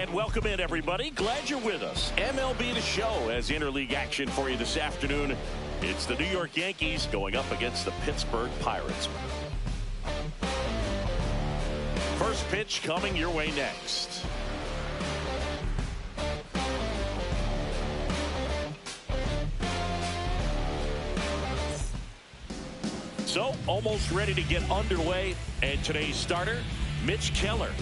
And welcome in, everybody. Glad you're with us. MLB The Show has interleague action for you this afternoon. It's the New York Yankees going up against the Pittsburgh Pirates. First pitch coming your way next. So, almost ready to get underway. And today's starter, Mitch Keller.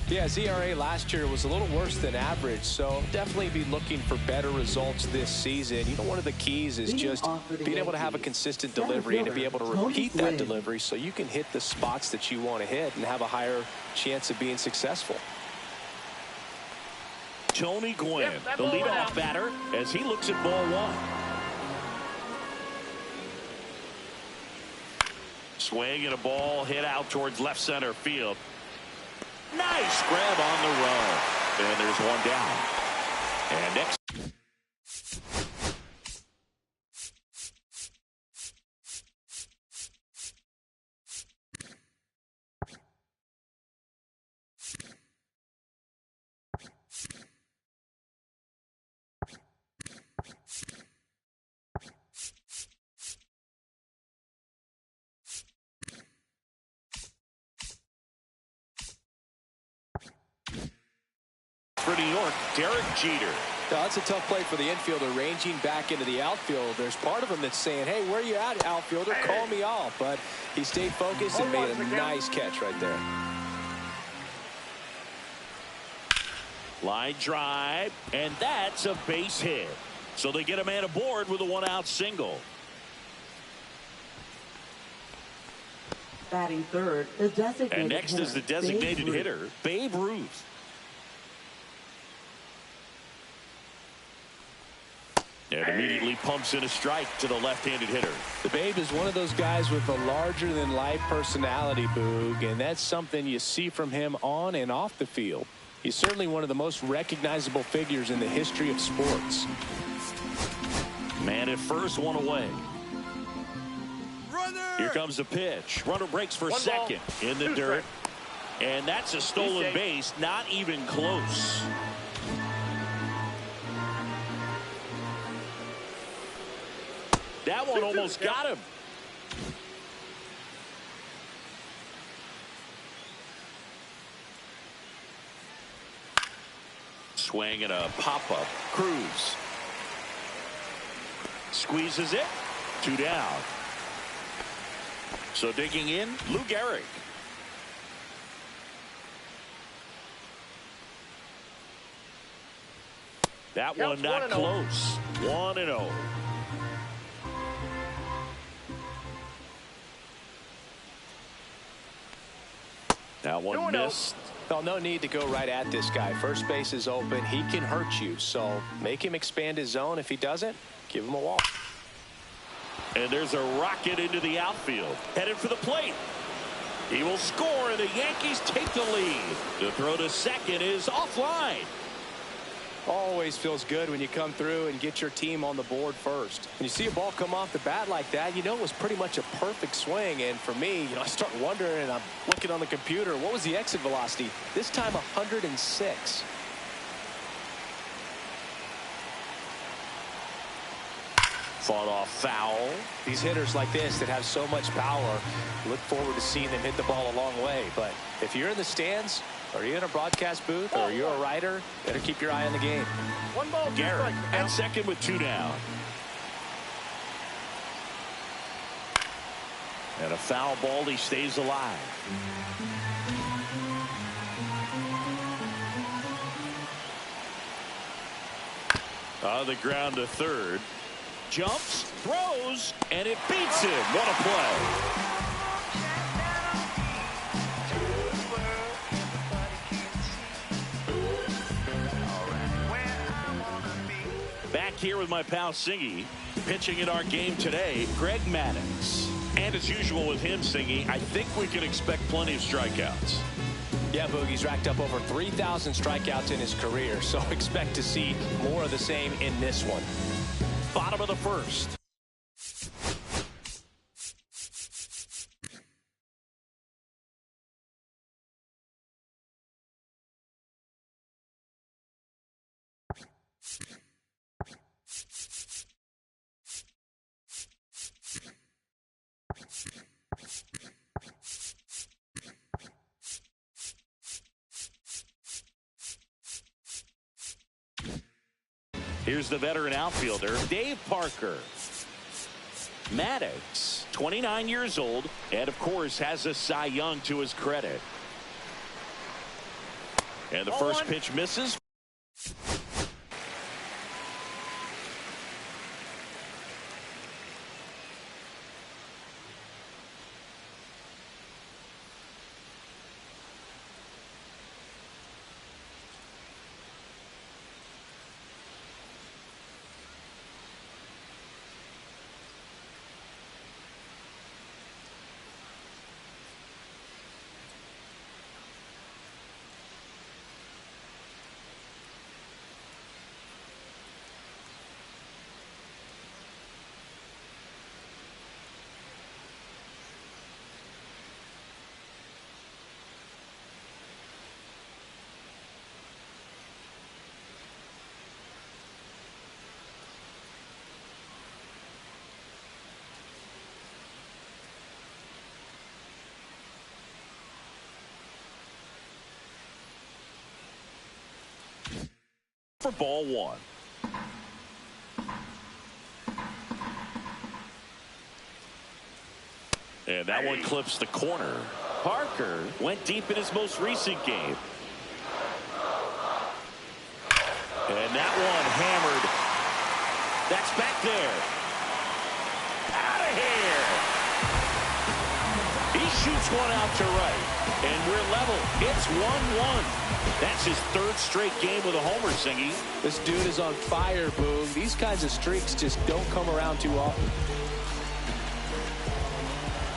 Yeah, his ERA last year was a little worse than average, so definitely be looking for better results this season. You know, one of the keys is just being able to have a consistent delivery and to be able to repeat that delivery so you can hit the spots that you want to hit and have a higher chance of being successful. Tony Gwynn, the leadoff batter, as he looks at ball one. Swing and a ball hit out towards left center field. Nice grab on the run. And there's one down. And next. For New York, Derek Jeter. Now, that's a tough play for the infielder, ranging back into the outfield. There's part of him that's saying, hey, where you at, outfielder? Call me off. But he stayed focused and made a nice catch right there. Line drive, and that's a base hit. So they get a man aboard with a one-out single. Batting third, the designated and next hitter, is the designated hitter, Babe Ruth. And immediately pumps in a strike to the left-handed hitter. The Babe is one of those guys with a larger-than-life personality, Boog, and that's something you see from him on and off the field. He's certainly one of the most recognizable figures in the history of sports. Man at first, one away. Runner! Here comes the pitch. Runner breaks for second in the dirt. And that's a stolen base, not even close. That one almost got him. Swing and a pop-up. Cruz. Squeezes it. 2 down. So digging in, Lou Gehrig. That one not close. 1-0. That one missed. Well, no need to go right at this guy. First base is open. He can hurt you. So make him expand his zone. If he doesn't, give him a walk. And there's a rocket into the outfield. Headed for the plate. He will score, and the Yankees take the lead. The throw to second is offline. Always feels good when you come through and get your team on the board first. When you see a ball come off the bat like that, you know it was pretty much a perfect swing. And for me, I start wondering, and I'm looking on the computer, what was the exit velocity? This time 106. Fought off foul. These hitters like this that have so much power, look forward to seeing them hit the ball a long way. But if you're in the stands, or you're in a broadcast booth, or you're a writer, better keep your eye on the game. One ball, Garrett at second with 2 down. And a foul ball, he stays alive. On the ground to third. Jumps, throws, and it beats him. What a play. Back here with my pal Singy, pitching in our game today, Greg Maddux. And as usual with him, Singy, I think we can expect plenty of strikeouts. Yeah, Boogie's racked up over 3,000 strikeouts in his career, so expect to see more of the same in this one. Bottom of the first. Here's the veteran outfielder, Dave Parker. Maddox, 29 years old, and of course has a Cy Young to his credit. And the first pitch misses. For ball one. And that one clips the corner. Parker went deep in his most recent game. And that one hammered. That's back there. Out of here. He shoots one out to right. And we're level. It's 1-1. That's his third straight game with a homer, Singy. This dude is on fire, Boog. These kinds of streaks just don't come around too often.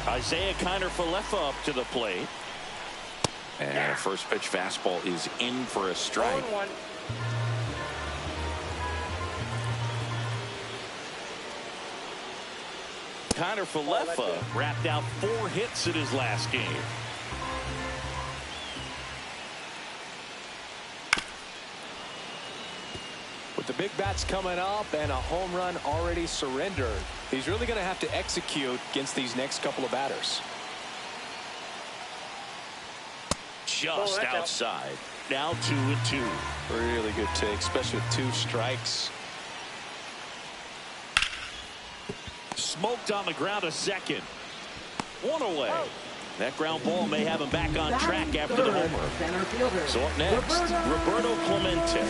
Isaiah Kiner-Falefa up to the plate. And first pitch fastball is in for a strike. 1-1. Kiner-Falefa wrapped out 4 hits in his last game. With the big bats coming up and a home run already surrendered, he's really going to have to execute against these next couple of batters. Just outside. Now 2-2. Really good take, especially with 2 strikes. Smoked on the ground a second. 1 away. That ground ball may have him back on track after the homer. So up next, Roberto Clemente.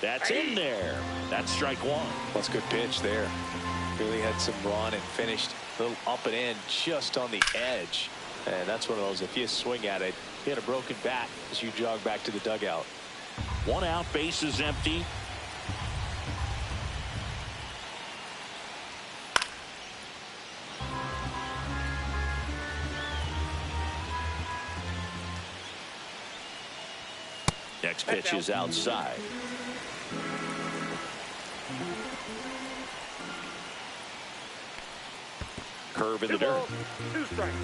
That's in there. That's strike 1. That's a good pitch there. Really had some run and finished a little up and in just on the edge. And that's one of those, if you swing at it, you had a broken bat as you jog back to the dugout. 1 out, base is empty. Next pitch is outside. Curve in the dirt. 2 strikes.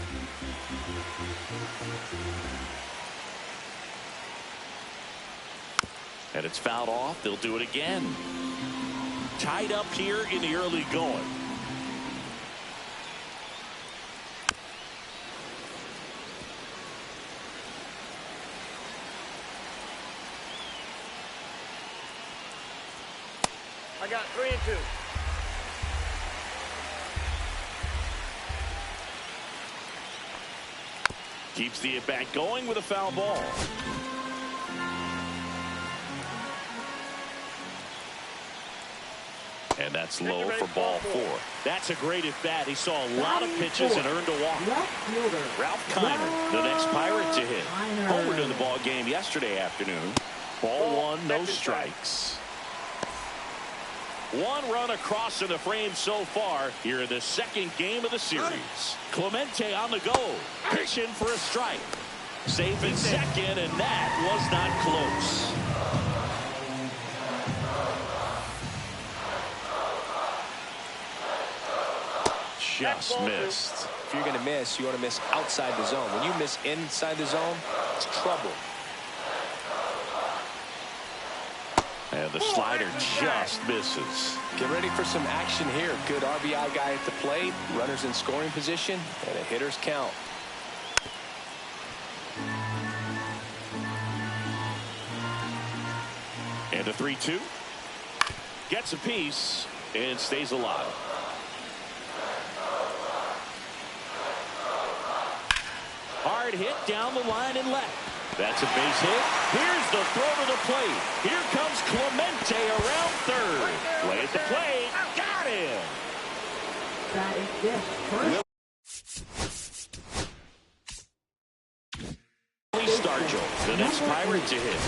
And it's fouled off. They'll do it again. Tied up here in the early going. I got 3-2. Keeps the at-bat going with a foul ball. And that's low for ball 4. That's a great at-bat. He saw a lot of pitches and earned a walk. Ralph Kiner, the next Pirate to hit. Homered in the ball game yesterday afternoon. Ball 1, no strikes. 1 run across in the frame so far here in the second game of the series. Clemente on the go. Pitching for a strike. Safe in second, and that was not close. just missed. If you're going to miss, you want to miss outside the zone. When you miss inside the zone, it's trouble. And the slider just misses. Get ready for some action here. Good RBI guy at the plate. Runners in scoring position. And a hitter's count. And a 3-2. Gets a piece and stays alive. Hard hit down the line and left. That's a base hit. Here's the throw to the plate. Here comes Clemente around third. Play at the plate. Got him. That is this. Lee Stargell, the next Pirate to hit.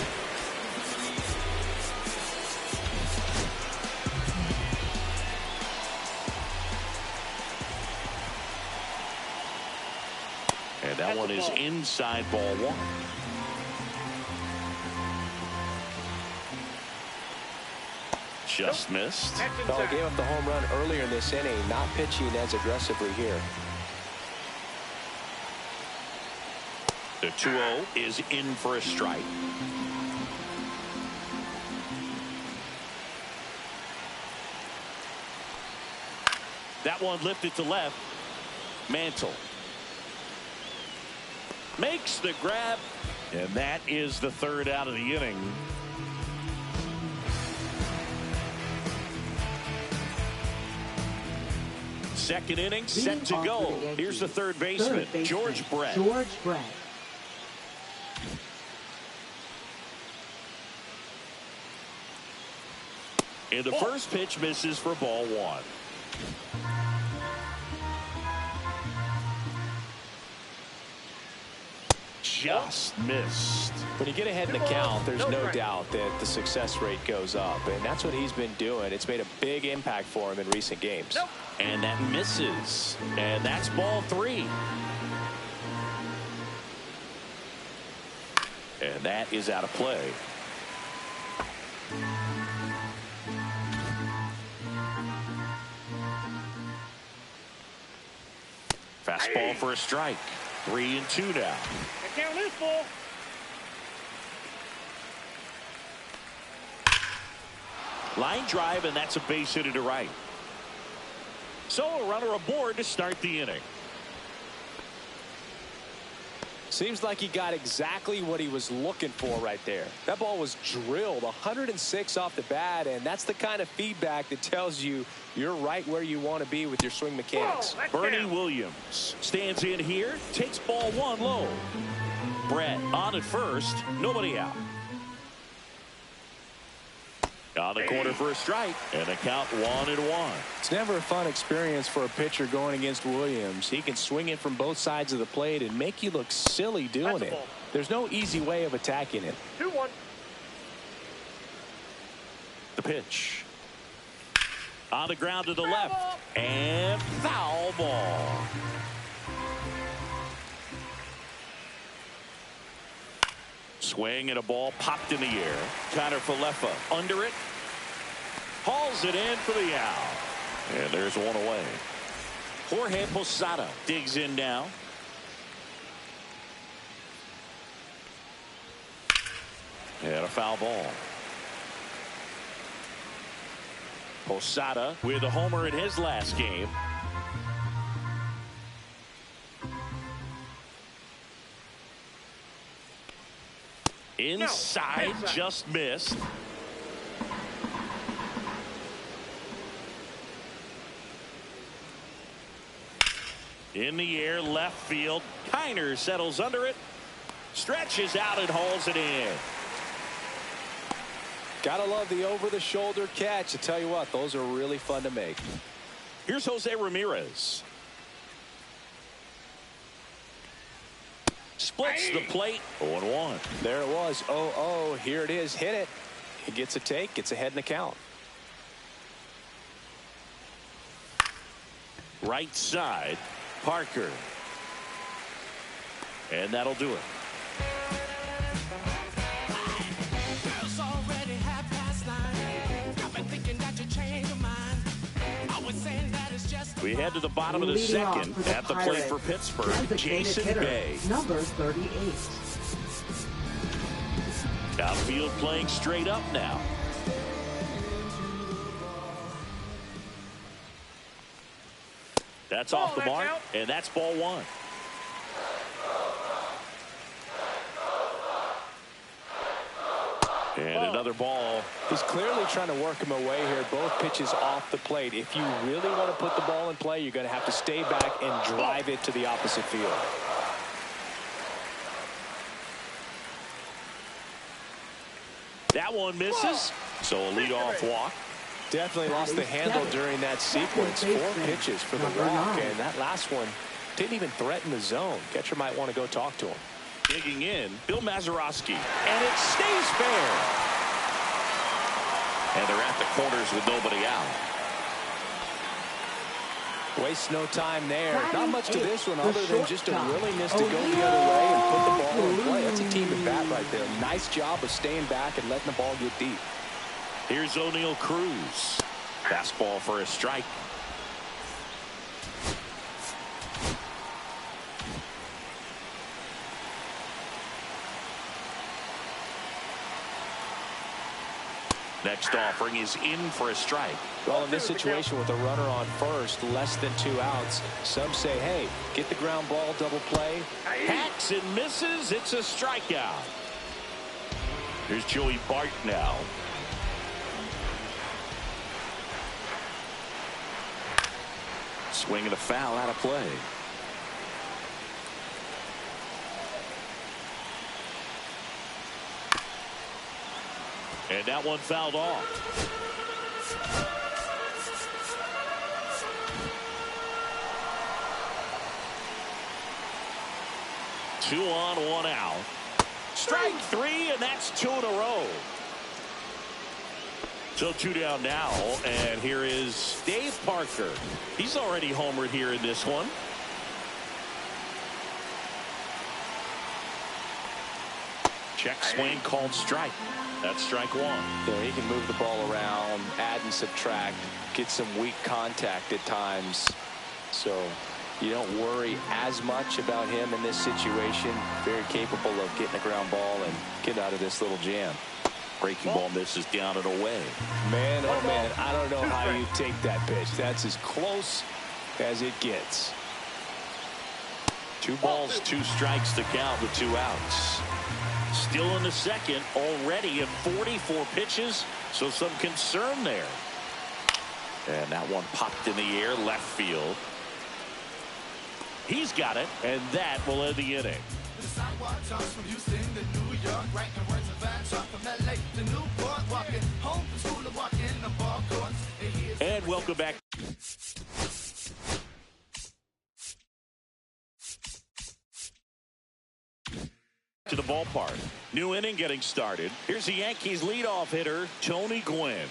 And that one is inside ball one. Just missed. Fella gave up the home run earlier in this inning, not pitching as aggressively here. The 2-0 is in for a strike. That one lifted to left. Mantle makes the grab, and that is the third out of the inning. Second inning set to go. Here's the third baseman, George Brett. And the first pitch misses for ball one. Just missed. When you get ahead in the count, there's no doubt that the success rate goes up, and that's what he's been doing. It's made a big impact for him in recent games. And that misses. And that's ball three. And that is out of play. Fastball for a strike. 3-2 now. Count this ball. Line drive, and that's a base hit to right. So a runner aboard to start the inning. Seems like he got exactly what he was looking for right there. That ball was drilled 106 off the bat, and that's the kind of feedback that tells you you're right where you want to be with your swing mechanics. Bernie Williams stands in here, takes ball one low. Brett on at first, nobody out. On the corner for a strike, and a count 1-1. It's never a fun experience for a pitcher going against Williams. He can swing it from both sides of the plate and make you look silly doing it. There's no easy way of attacking it. 2-1. The pitch. On the ground to the left, and foul ball. Swing and a ball popped in the air. Connor Falefa under it. Hauls it in for the out. And there's one away. Jorge Posada digs in now. And a foul ball. Posada with a homer in his last game. Inside, just missed. In the air, left field. Kiner settles under it. Stretches out and hauls it in. Gotta love the over-the-shoulder catch. I tell you what, those are really fun to make. Here's Jose Ramirez. Splits the plate. 0-1. There it was. 0-0. Here it is. Hit it. He gets a take. Gets ahead in the count. Right side. Parker. And that'll do it. Girls already 9:30. I've been thinking that you changed your mind. I was saying that it's just We head to the bottom of the second. At the plate for Pittsburgh, Jason Bay. Number 38. Outfield playing straight up now. That's off the mark, and that's ball one. And another ball. He's clearly trying to work him away here. Both pitches off the plate. If you really want to put the ball in play, you're going to have to stay back and drive it to the opposite field. That one misses. So a leadoff walk. Definitely lost the handle during that sequence. 4 pitches for the walk, and that last one didn't even threaten the zone. Catcher might want to go talk to him. Digging in, Bill Mazeroski, and it stays fair. And they're at the corners with nobody out. Waste no time there. Not much to this one other than just a willingness to go the other way and put the ball in play. That's a team at bat right there. Nice job of staying back and letting the ball get deep. Here's O'Neal Cruz. Fastball for a strike. Next offering is in for a strike. Well, in this situation with a runner on first, less than 2 outs, some say, hey, get the ground ball, double play. Hacks and misses. It's a strikeout. Here's Joey Bart now. Swing and a foul out of play. And that one fouled off. Two on, 1 out. Strike 3, and that's 2 in a row. So 2 down now, and here is Dave Parker. He's already homered here in this one. Check swing called strike. That's strike 1. Yeah, he can move the ball around, add and subtract, get some weak contact at times. So you don't worry as much about him in this situation. Very capable of getting a ground ball and get out of this little jam. Breaking ball misses down and away. Man, oh man, I don't know how you take that pitch. That's as close as it gets. 2 balls, 2 strikes to count with 2 outs. Still in the second, already at 44 pitches, so some concern there. And that one popped in the air, left field. He's got it, and that will end the inning. And welcome back to the ballpark. New inning getting started. Here's the Yankees leadoff hitter, Tony Gwynn.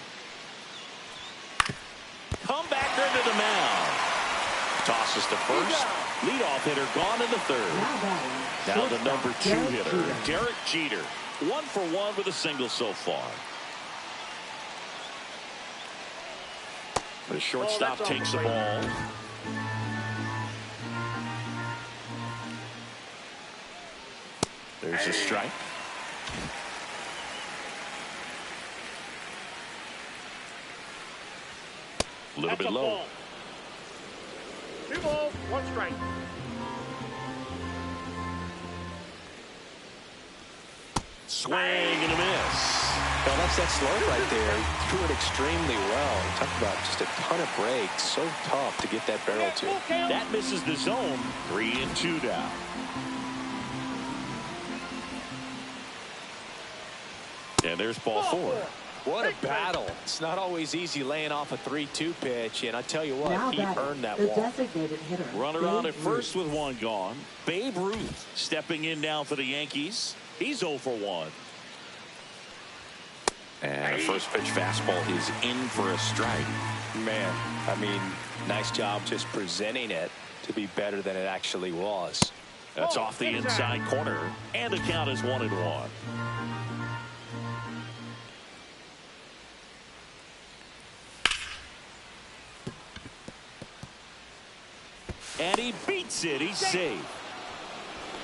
Comebacker into the mound. Tosses to first. Leadoff hitter gone in the third. Now the number 2 hitter, Derek Jeter. 1 for 1 with a single so far. The shortstop takes the ball. There's a strike. A little bit low. 2 balls, 1 strike. Swing and a miss. Well, that's that slope right there. He threw it extremely well. Talk about just a ton of breaks. So tough to get that barrel to. That misses the zone. 3-2 down. And there's ball 4. What a battle. It's not always easy laying off a 3-2 pitch, and I tell you what, he earned that walk. Designated hitter. Runner on at first with 1 gone. Babe Ruth stepping in now for the Yankees. He's 0 for 1. And the first pitch fastball is in for a strike. Man, I mean, nice job just presenting it to be better than it actually was. That's off the inside corner, and the count is 1-1. And he beats it. He's safe.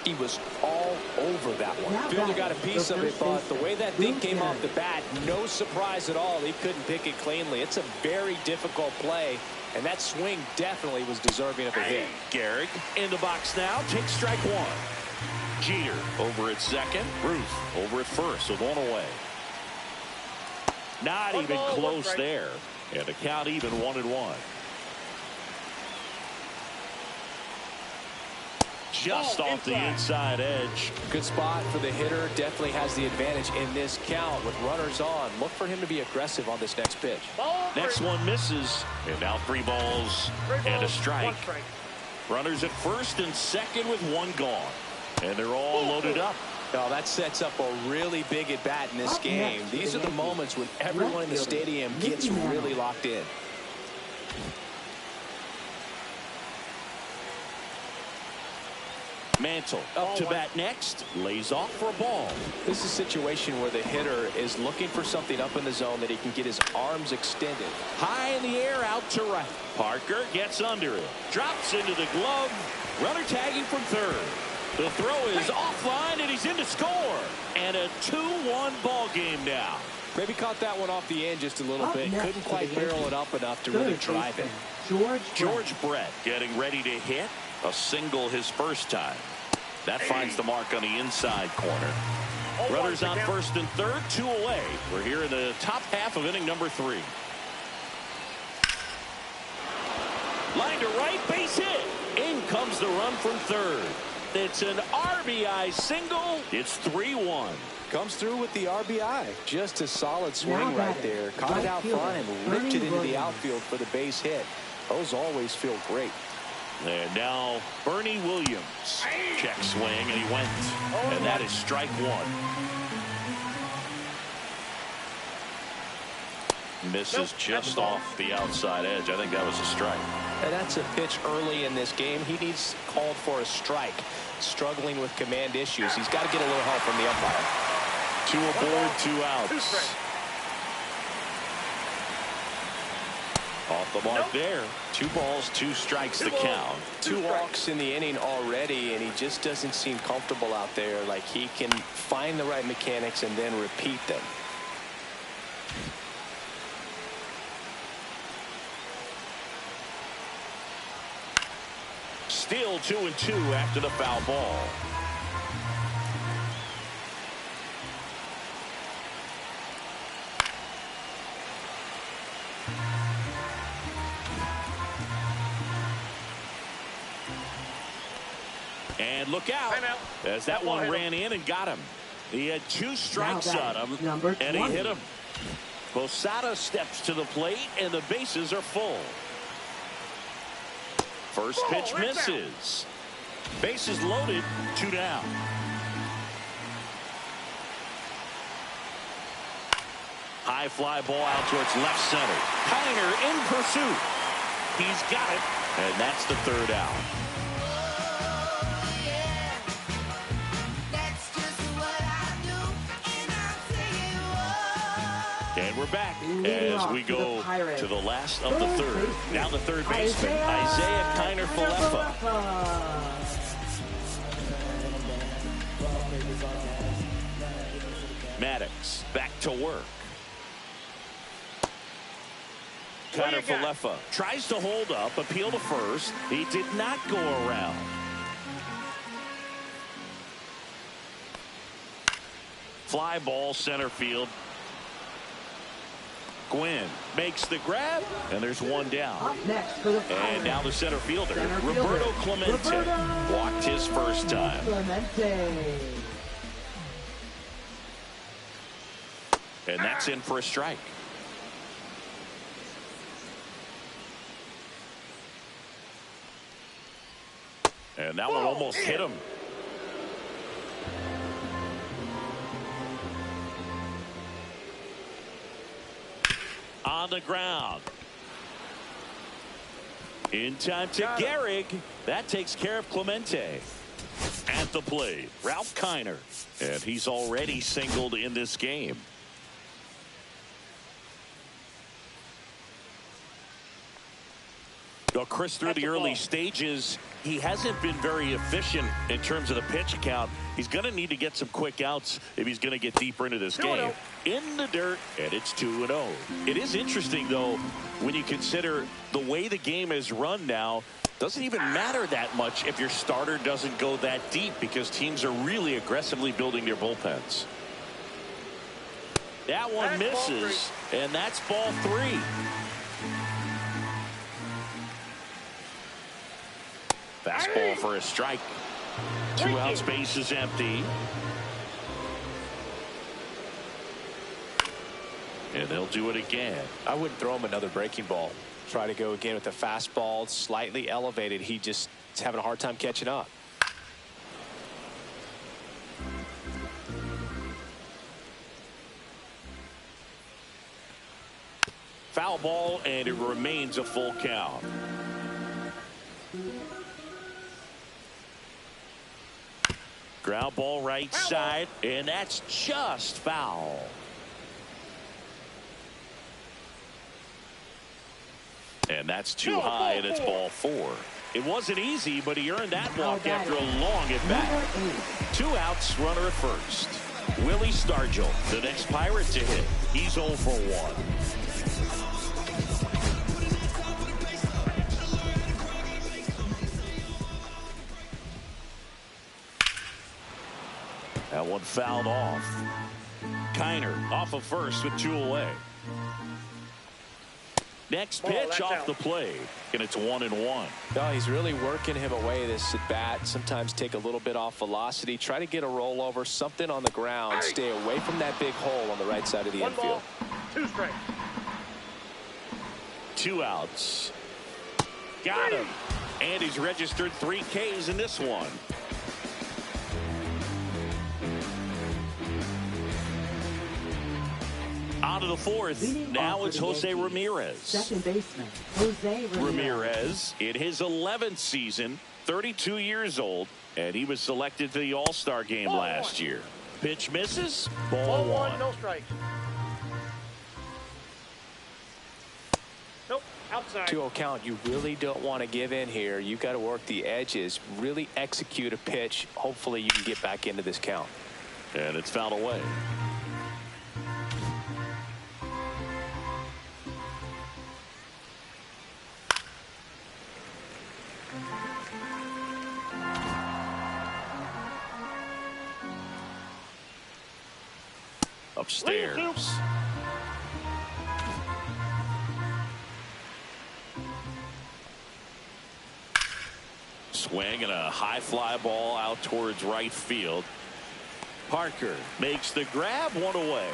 He was all over that one. Fielder got a piece of it, but the way that thing came off the bat, no surprise at all. He couldn't pick it cleanly. It's a very difficult play, and that swing definitely was deserving of a hit. Gehrig in the box now. Takes strike one. Jeter over at second. Ruth over at first with one away. Not even close there. And the count even 1-1. Just off the inside edge. Good spot for the hitter. Definitely has the advantage in this count with runners on. Look for him to be aggressive on this next pitch. Next one misses. And now 3 balls and a strike. Runners at first and second with 1 gone. And they're all loaded up. Oh, that sets up a really big at bat in this game. These are the moments when everyone in the stadium gets really locked in. Mantle up to bat next. Lays off for a ball. This is a situation where the hitter is looking for something up in the zone that he can get his arms extended. High in the air out to right. Parker gets under it. Drops into the glove. Runner tagging from third. The throw is offline and he's in to score. And a 2-1 ball game now. Maybe caught that one off the end just a little bit. Couldn't quite barrel it up enough to really drive it. George Brett getting ready to hit. A single his first time. That finds the mark on the inside corner. Runners on first and third, 2 away. We're here in the top half of inning number 3. Line to right, base hit. In comes the run from third. It's an RBI single. It's 3-1. Comes through with the RBI. Just a solid swing right there. Caught it out front and ripped it into the outfield for the base hit. Those always feel great. And now Bernie Williams. Check swing and he went. And that is strike 1. Misses just off the outside edge. I think that was a strike. And that's a pitch early in this game. He needs called for a strike. Struggling with command issues. He's got to get a little help from the umpire. 2 aboard, 2 outs. Off the mark there. 2 balls, 2 strikes to count. 2 walks in the inning already, and he just doesn't seem comfortable out there. Like he can find the right mechanics and then repeat them. Still 2-2 after the foul ball. And look out as that one ran in and got him. He had 2 strikes on him, and he hit him. Posada steps to the plate, and the bases are full. First pitch misses. Bases loaded, 2 down. High fly ball out towards left center. Kiner in pursuit. He's got it, and that's the 3rd out. And we're back as we go to the last of the 3rd. Now the 3rd baseman, Isaiah Kiner-Falefa. Maddox back to work. Kiner-Falefa tries to hold up, appeal to first. He did not go around. Fly ball center field. Gwynn makes the grab, and there's 1 down. And now the center fielder, Roberto Clemente, walked his first time. And that's in for a strike. And that one almost hit him. On the ground. In time to Gehrig. That takes care of Clemente. At the plate, Ralph Kiner. And he's already singled in this game. Well, Chris, through the early stages, he hasn't been very efficient in terms of the pitch count. He's going to need to get some quick outs if he's going to get deeper into this game. In the dirt, and it's 2-0. It is interesting, though, when you consider the way the game is run now. Doesn't even matter that much if your starter doesn't go that deep because teams are really aggressively building their bullpens. That one misses, and that's ball 3. Fastball for a strike. 2 outs, base is empty. And they'll do it again. I wouldn't throw him another breaking ball. Try to go again with the fastball, slightly elevated. He just is having a hard time catching up. Foul ball, and it remains a full count. Ground ball right side, and that's just foul. And that's too high, and it's ball 4. It wasn't easy, but he earned that walk after a long at bat. 2 outs, runner at first. Willie Stargell, the next Pirate to hit. He's 0 for 1. That one fouled off. Kiner off of first with 2 away. Next pitch off the plate, and it's 1-1. No, he's really working him away this at bat. Sometimes take a little bit off velocity. Try to get a rollover, something on the ground. Stay away from that big hole on the right side of the infield. 2 strikes. 2 outs. Got him. And he's registered 3 Ks in this one. On to the 4th. Now it's Jose Ramirez. Second baseman, Jose Ramirez in his 11th season, 32 years old, and he was selected to the All-Star game last year. Pitch misses. Ball 1. No strikes. Nope. Outside. 2-0 count. You really don't want to give in here. You've got to work the edges. Really execute a pitch. Hopefully you can get back into this count. And it's fouled away. Upstairs. Swing and a high fly ball out towards right field. Parker makes the grab, 1 away.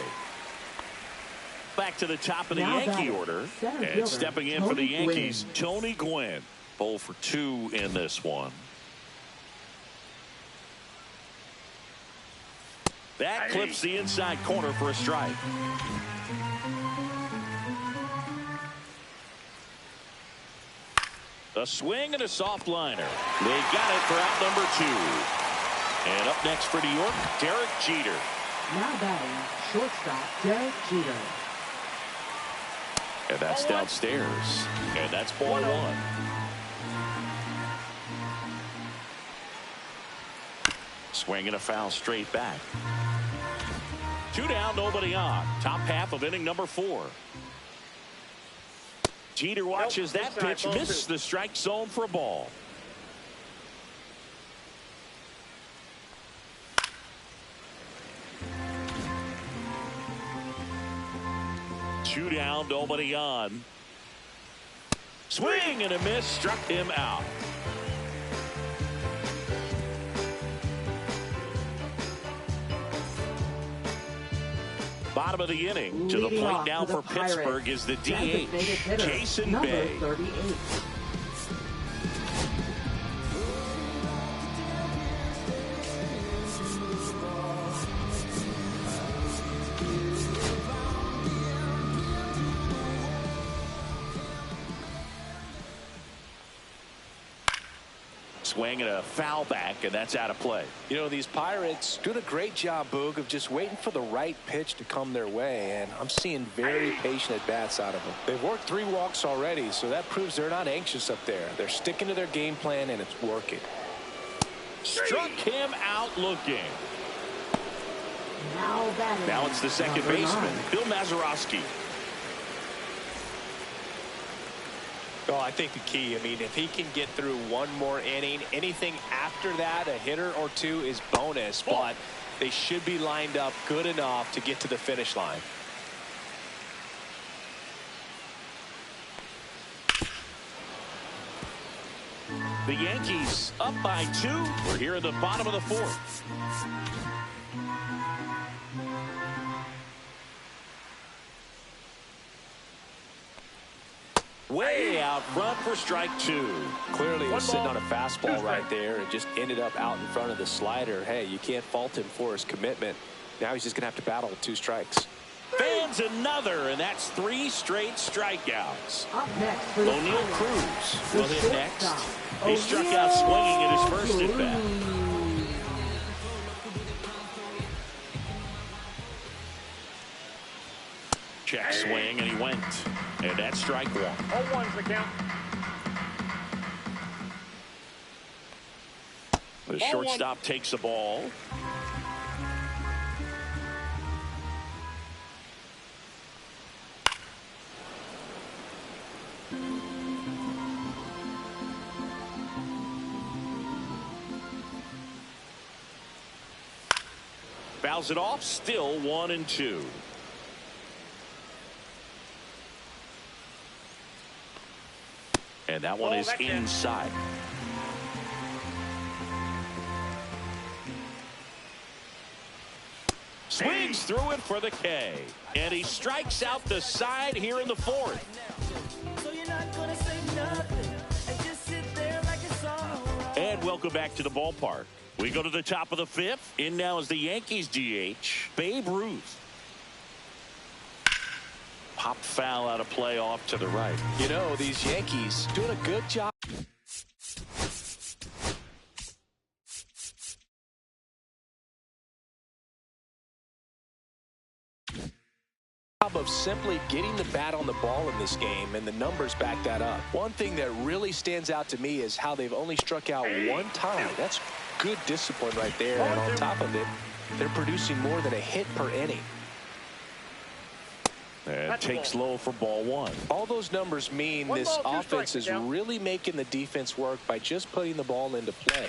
Back to the top of the Yankee order. And stepping in for the Yankees, Tony Gwynn. 0 for 2 in this one. That clips the inside corner for a strike. A swing and a soft liner. They got it for out number 2. And up next for New York, Derek Jeter. Now batting, shortstop Derek Jeter. And that's downstairs. And that's ball 1. Swing and a foul straight back. 2 down, nobody on. Top half of inning number 4. Jeter watches that pitch, misses the strike zone for a ball. Two down, nobody on. Swing and a miss, struck him out. Bottom of the inning. To the plate now for Pittsburgh is the DH, Jason Bay. 38. swing and a foul back, and that's out of play. You know, these Pirates doing a great job, Boog, of just waiting for the right pitch to come their way, and I'm seeing very patient at-bats out of them. They've worked 3 walks already, so that proves they're not anxious up there. They're sticking to their game plan, and it's working. Struck him out looking. Now Now it's the second baseman, Bill Mazeroski. Well, I think the key, I mean, if he can get through one more inning, anything after that, a hitter or 2 is bonus, but they should be lined up good enough to get to the finish line. The Yankees up by 2. We're here at the bottom of the 4th. Way out front for strike 2. Clearly was sitting on a fastball right there and just ended up out in front of the slider. Hey, you can't fault him for his commitment. Now he's just going to have to battle with 2 strikes. Fans another, and that's 3 straight strikeouts. Up next, O'Neal Cruz will hit next. He struck out swinging at his first at-bat. Check swing, and he went. And that's strike 1. 0-1's the count. The shortstop takes the ball. Fouls it off, still 1-2. And that one is inside. Swings through it for the K. And he strikes out the side here in the 4th. And welcome back to the ballpark. We go to the top of the 5th. In now is the Yankees DH, Babe Ruth. Pop foul out of play off to the right. You know, these Yankees doing a good job of simply getting the bat on the ball in this game, and the numbers back that up. One thing that really stands out to me is how they've only struck out 1 time. That's good discipline right there, and on top of it, they're producing more than a hit per inning. And takes low for ball 1. All those numbers mean this offense is really making the defense work by just putting the ball into play.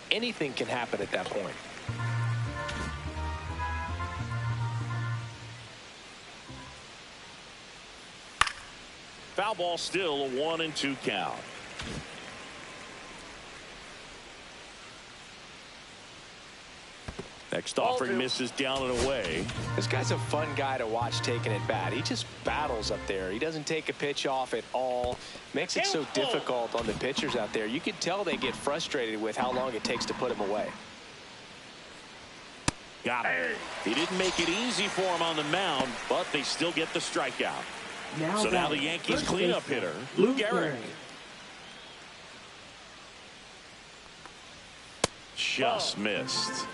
Anything can happen at that point. Foul ball, still a 1-2 count. Next offering misses down and away. This guy's a fun guy to watch taking at bat. He just battles up there. He doesn't take a pitch off at all. Makes it so difficult on the pitchers out there. You can tell they get frustrated with how long it takes to put him away. Got him. He didn't make it easy for him on the mound, but they still get the strikeout. So now the Yankees cleanup hitter, Lou Gehrig. Just missed.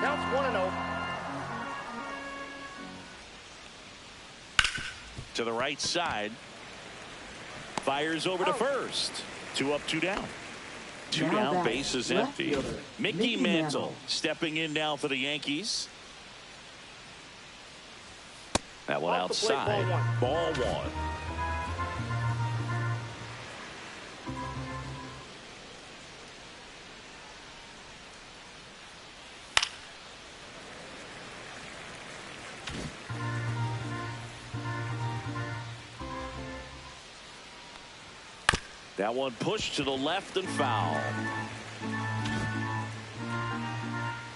Counts 1-0. To the right side. Fires over to first. 2 up, 2 down. 2 down, base is empty. Mickey Mantle stepping in now for the Yankees. That one outside. Ball 1. That one pushed to the left and foul.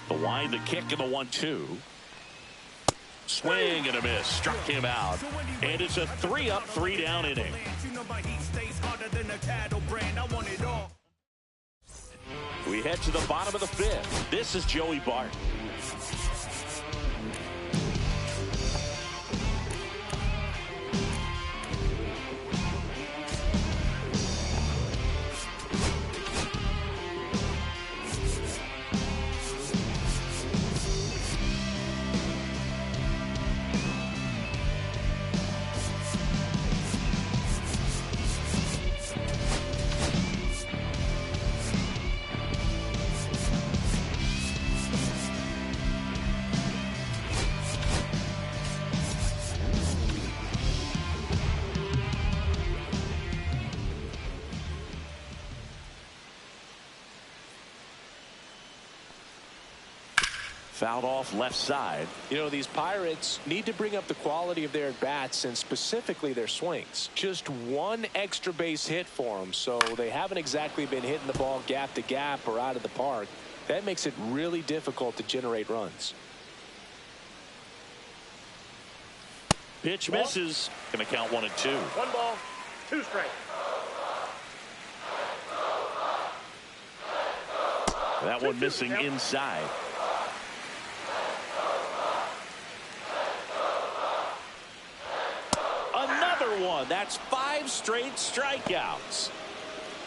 The wind, the kick, and the 1-2. Swing and a miss. Struck him out. And it's a 3 up, 3 down inning. We head to the bottom of the 5th. This is Joey Bart. Fouled off left side. You know, these Pirates need to bring up the quality of their bats and specifically their swings. Just one extra base hit for them, so they haven't exactly been hitting the ball gap to gap or out of the park. That makes it really difficult to generate runs. Pitch misses. Going to count 1-2. 1 ball, 2 strikes. That one missing inside. Another one. That's 5 straight strikeouts.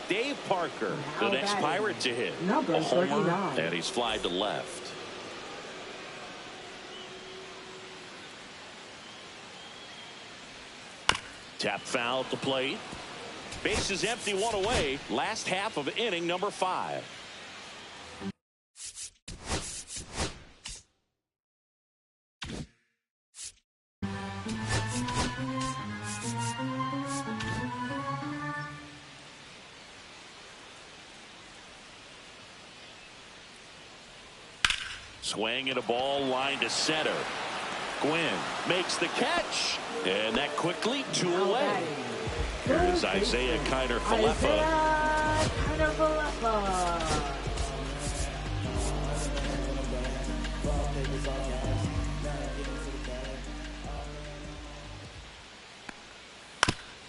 Dave Parker, the next Pirate to hit. A homer, and he's flied to left. Tap foul at the plate. Base is empty, 1 away. Last half of inning number 5. Swing and a ball line to center. Gwynn makes the catch, and that quickly 2 away. Here's Isaiah Kiner-Falefa.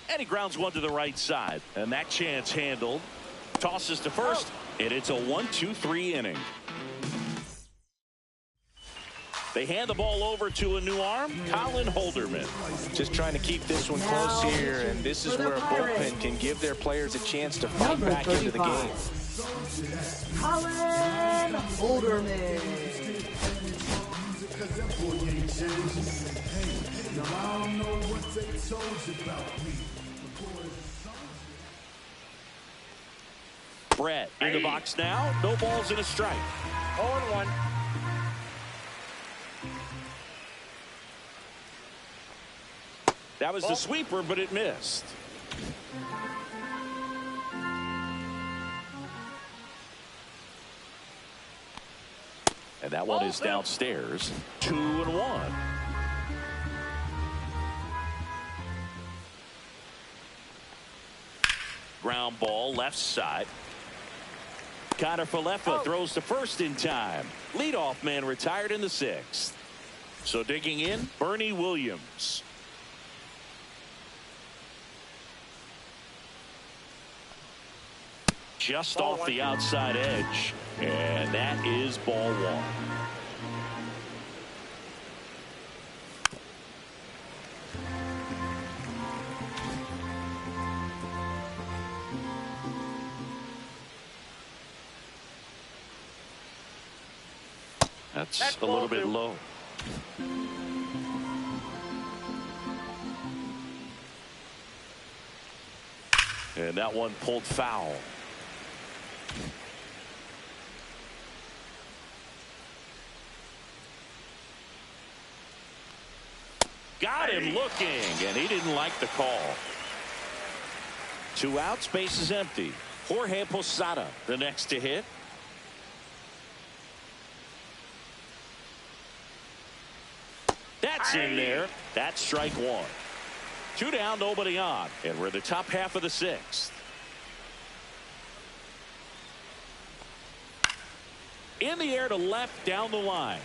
And he grounds one to the right side, and that chance handled. Tosses to first, and it's a 1-2-3 inning. They hand the ball over to a new arm, Colin Holderman. Just trying to keep this one close here, and this is where a bullpen can give their players a chance to fight back into the game. Colin Holderman. Brett in the box now. No balls and a strike. 0-1. That was the sweeper, but it missed. And that one is downstairs. 2-1. Ground ball left side. Kiner-Falefa throws to first in time. Leadoff man retired in the 6th. So digging in, Bernie Williams. Just off the outside edge, and that is ball 1. That's a little bit low. And that one pulled foul. Got him looking, and he didn't like the call. 2 outs, base is empty. Jorge Posada, the next to hit. That's in there. That's strike 1. 2 down, nobody on, and we're in the top half of the 6th. In the air to left, down the line,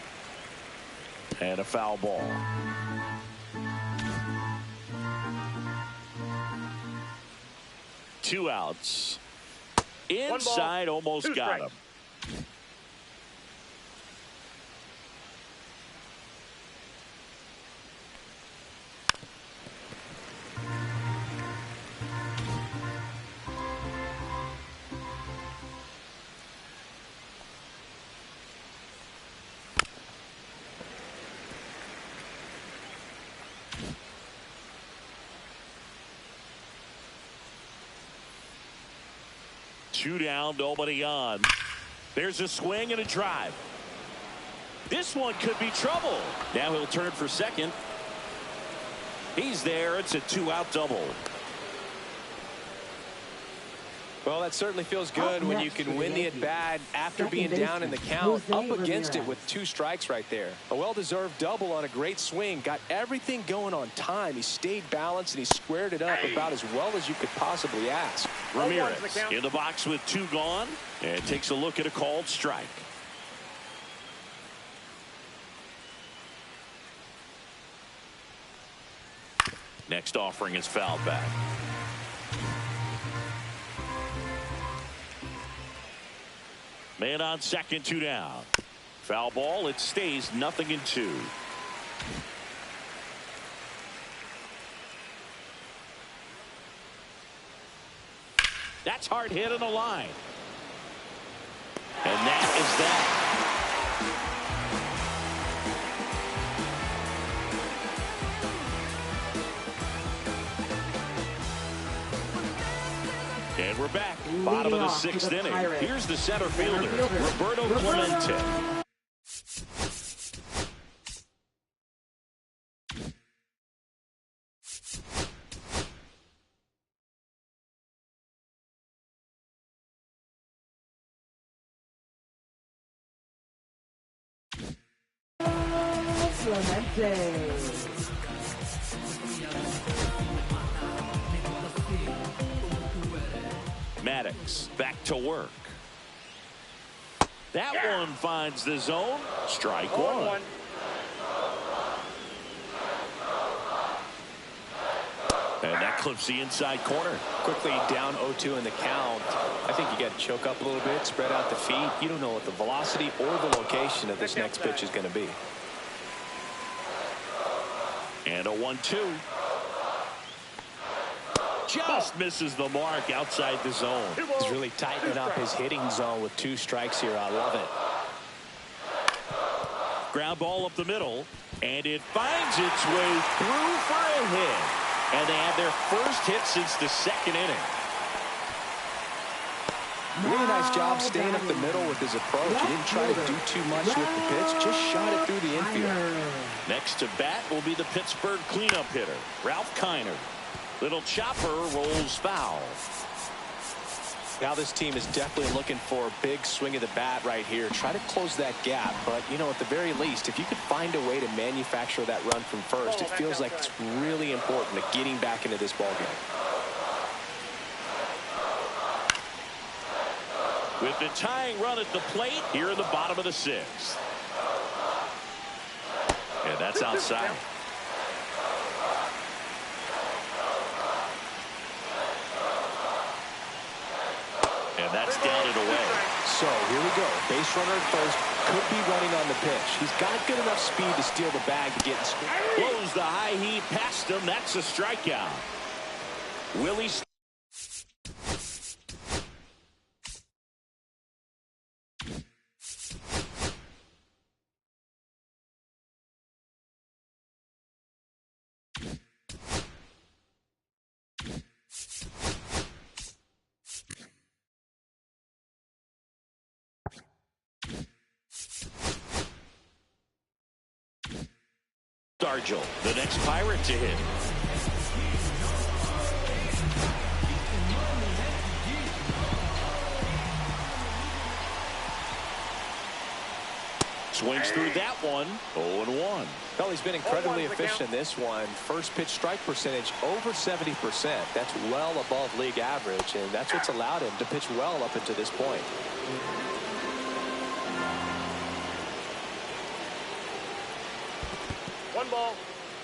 and a foul ball. Two outs. Inside, almost got him. Two down, nobody on. There's a swing and a drive. This one could be trouble. Now he'll turn for second. He's there. It's a 2-out double. Well, that certainly feels good when you can win the at-bat after being down in the count, up against it with 2 strikes right there. A well-deserved double on a great swing. Got everything going on time. He stayed balanced, and he squared it up about as well as you could possibly ask. Ramirez in the box with 2 gone, and takes a look at a called strike. Next offering is fouled back. Man on second, 2 down. Foul ball. It stays 0-2. That's hard hit on the line. And that is that. And we're back. Bottom of the 6th inning. Here's the center fielder, Roberto Clemente. Maddox back to work. That one finds the zone. Strike 1. And that clips the inside corner. Quickly down 0-2 in the count. I think you got to choke up a little bit, spread out the feet. You don't know what the velocity or the location of this next pitch is going to be. And a 1-2. Just misses the mark outside the zone. He's really tightening up his hitting zone with 2 strikes here. I love it. Ground ball up the middle, and it finds its way through for a hit. And they have their first hit since the 2nd inning. Really nice job staying up the middle with his approach. He didn't try to do too much with the pitch, just shot it through the infield. Next to bat will be the Pittsburgh cleanup hitter, Ralph Kiner. Little chopper rolls foul. Now this team is definitely looking for a big swing of the bat right here. Try to close that gap, but you know, at the very least, if you could find a way to manufacture that run from first, it feels like it's really important to getting back into this ballgame. With the tying run at the plate here in the bottom of the 6th. And that's outside. And that's down and away. So here we go. Base runner at first. Could be running on the pitch. He's got good enough speed to steal the bag to get in score. Blows the high heat past him. That's a strikeout. Willie. Stargell, the next Pirate to hit. Swings through that one. 0-1. Well, he's been incredibly efficient in this one. First pitch strike percentage over 70%. That's well above league average, and that's what's allowed him to pitch well up until this point. One ball.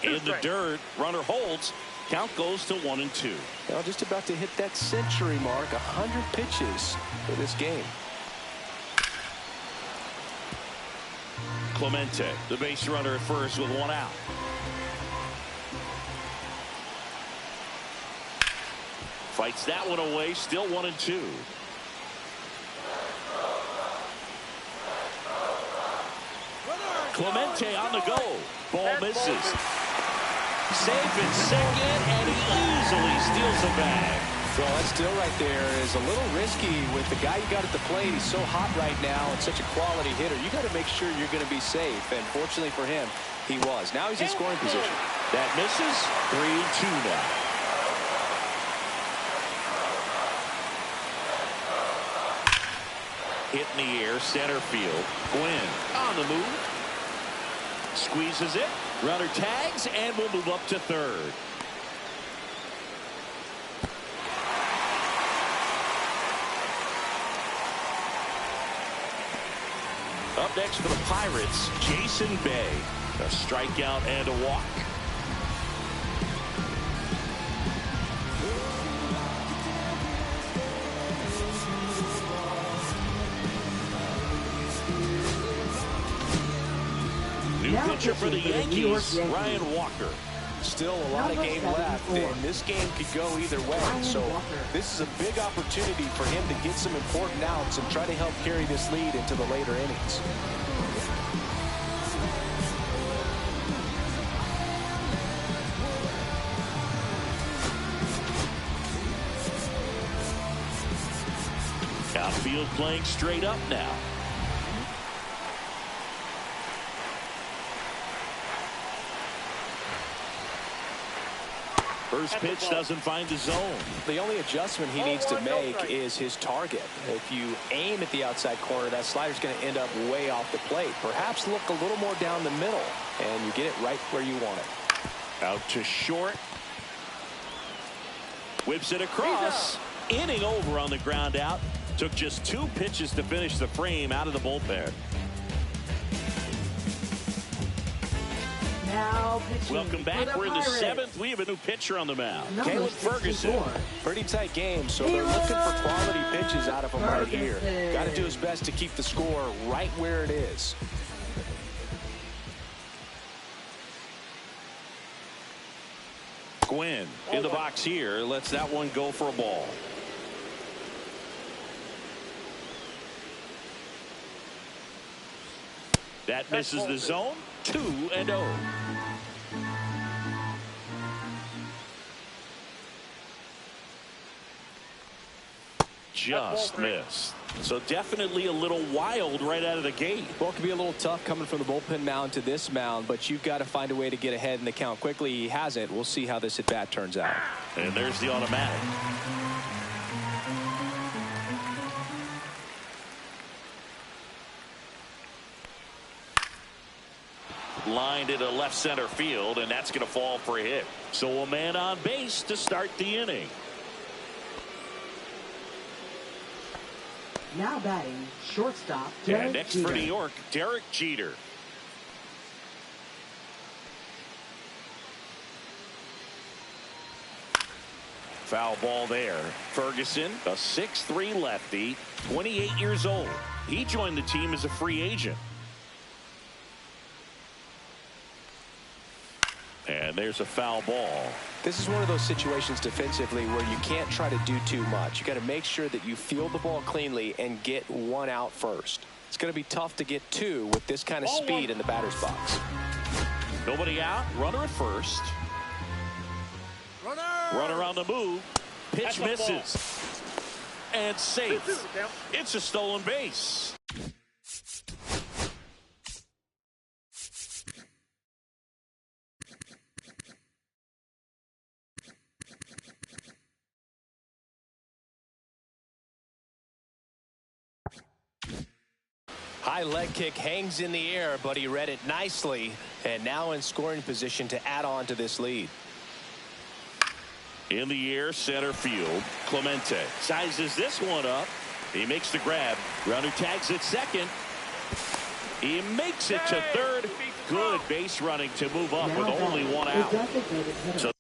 In the dirt, runner holds. Count goes to 1-2. Well, just about to hit that century mark. 100 pitches for this game. Clemente, the base runner at first with 1 out. Fights that one away. Still 1-2. Clemente on the go. Ball misses. Safe in second, and he easily steals the bag. Well, that steal right there is a little risky with the guy you got at the plate. He's so hot right now and such a quality hitter. You got to make sure you're going to be safe, and fortunately for him, he was. Now he's in scoring position. That misses. 3-2 now. Hit in the air, center field. Gwynn on the move. Squeezes it. Runner tags and will move up to third. Up next for the Pirates, Jason Bay. A strikeout and a walk. New pitcher for the Yankees, Ryan Walker. Still a lot of game left, and this game could go either way. So this is a big opportunity for him to get some important outs and try to help carry this lead into the later innings. Outfield playing straight up now. First pitch doesn't find the zone. The only adjustment he needs to make is his target. If you aim at the outside corner, that slider's going to end up way off the plate. Perhaps look a little more down the middle, and you get it right where you want it. Out to short. Whips it across. Inning over on the ground out. Took just 2 pitches to finish the frame out of the bullpen. Welcome back. We're in the 7th. We have a new pitcher on the mound. Caleb Ferguson. Pretty tight game, so they're looking for quality pitches out of him right here. Got to do his best to keep the score right where it is. Gwynn in the box here. Lets that one go for a ball. That misses the zone. 2-0. Just missed. So definitely a little wild right out of the gate. Well, it could be a little tough coming from the bullpen mound to this mound, but you've got to find a way to get ahead in the count quickly. He hasn't. We'll see how this at-bat turns out. And there's the automatic. Lined into left center field, and that's going to fall for a hit. So a man on base to start the inning. Now batting, shortstop, Derek And next Jeter. for New York, Derek Jeter. Foul ball there. Ferguson, a 6'3" lefty, 28 years old. He joined the team as a free agent. And there's a foul ball. This is one of those situations defensively where you can't try to do too much. You got to make sure that you field the ball cleanly and get one out first. It's going to be tough to get 2 with this kind of speed in the batter's box. Nobody out. Runner at first. Runner on the move. Pitch misses. And safe. It's a stolen base. High leg kick hangs in the air, but he read it nicely, and now in scoring position to add on to this lead. In the air, center field. Clemente sizes this one up. He makes the grab. Runner tags at second. He makes it to third. Good base running to move up with only one out. So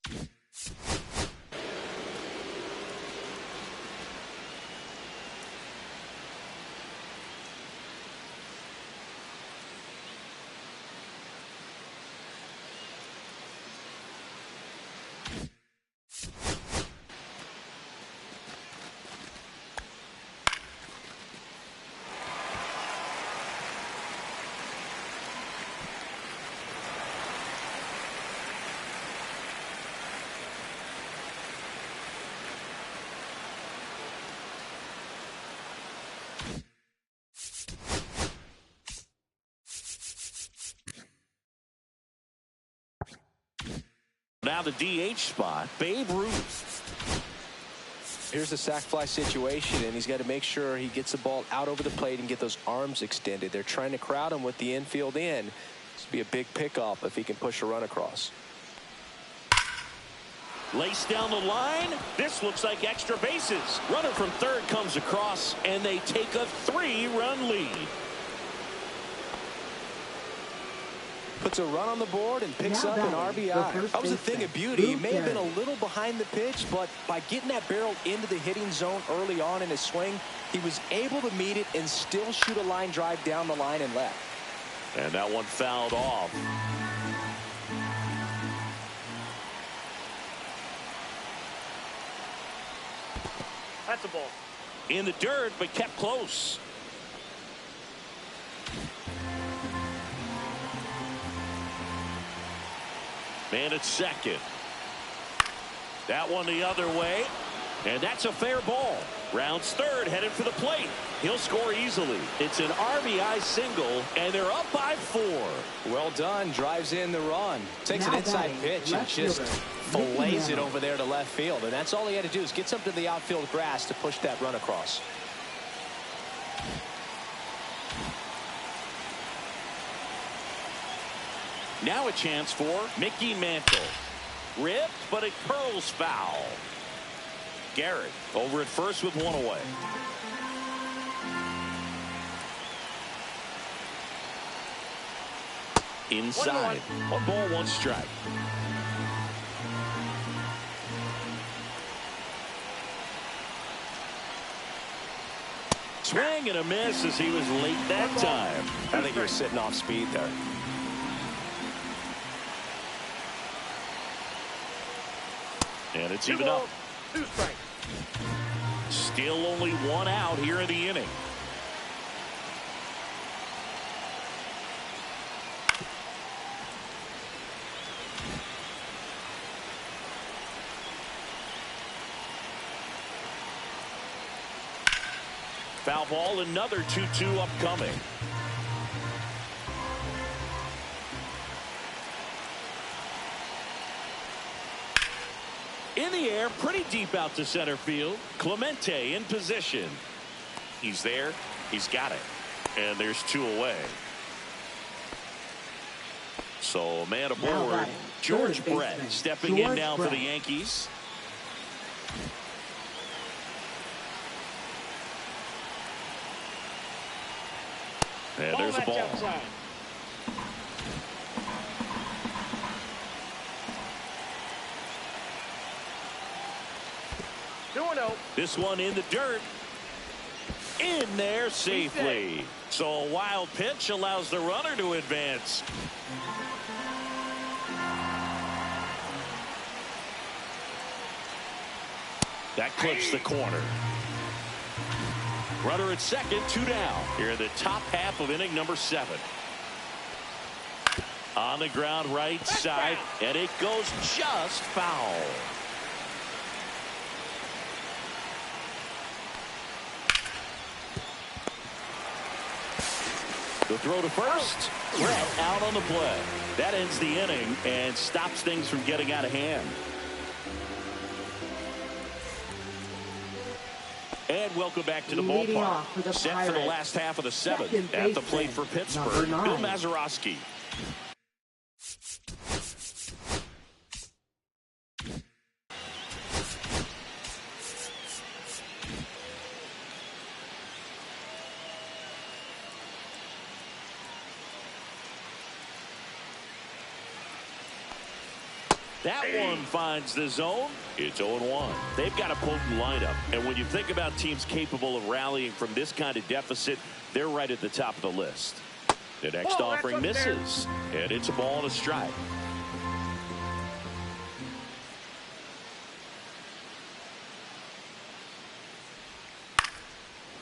now the DH spot, Babe Ruth. Here's the sac fly situation, and he's got to make sure he gets the ball out over the plate and get those arms extended. They're trying to crowd him with the infield in. This would be a big pickoff if he can push a run across. Laced down the line. This looks like extra bases. Runner from third comes across, and they take a 3-run lead. Puts a run on the board and picks up an RBI. That was a thing of beauty. He may have been a little behind the pitch, but by getting that barrel into the hitting zone early on in his swing, he was able to meet it and still shoot a line drive down the line and left. And that one fouled off. That's a ball. In the dirt, but kept close. Man at second. That one the other way. And that's a fair ball. Rounds third, headed for the plate. He'll score easily. It's an RBI single, and they're up by 4. Well done. Drives in the run. Takes an inside pitch and just fillets it over there to left field. And that's all he had to do is get something to the outfield grass to push that run across. Now a chance for Mickey Mantle. Ripped, but it curls foul. Garrett over at first with one away. Inside. 1 ball, 1 strike. Swing and a miss as he was late that time. I think he was sitting off speed there. And it's even up. 2 strikes. Still only 1 out here in the inning. Foul ball, another 2-2 upcoming. In the air, pretty deep out to center field. Clemente in position. He's there. He's got it. And there's 2 away. So man aboard. George Brett stepping in now for the Yankees. And there's a ball. This one in the dirt. In there safely. So a wild pitch allows the runner to advance. That clips the corner. Runner at second, 2 down. Here in the top half of inning number 7. On the ground right side, and it goes just foul. The throw to first. Brett out on the play. That ends the inning and stops things from getting out of hand. And welcome back to the ballpark. Set for the last half of the 7th. At the plate for Pittsburgh, Bill Mazeroski. That one finds the zone. It's 0-1. They've got a potent lineup. And when you think about teams capable of rallying from this kind of deficit, they're right at the top of the list. The next offering misses. And it's a ball and a strike.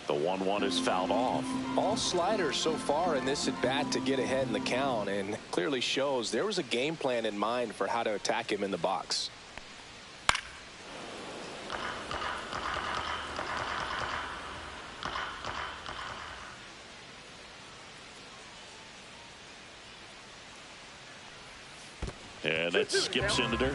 The 1-1 is fouled off. All sliders so far in this at bat to get ahead in the count, and clearly shows there was a game plan in mind for how to attack him in the box. And that skips into dirt.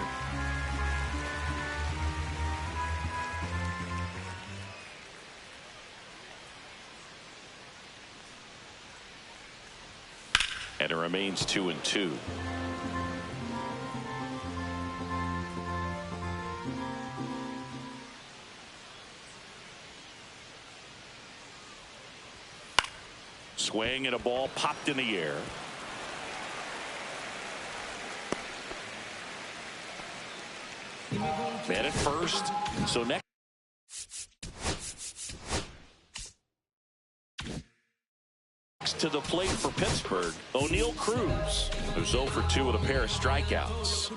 And it remains 2-2. Swing and a ball popped in the air. Man at first. So next to the plate for Pittsburgh, O'Neal Cruz, who's 0 for 2 with a pair of strikeouts.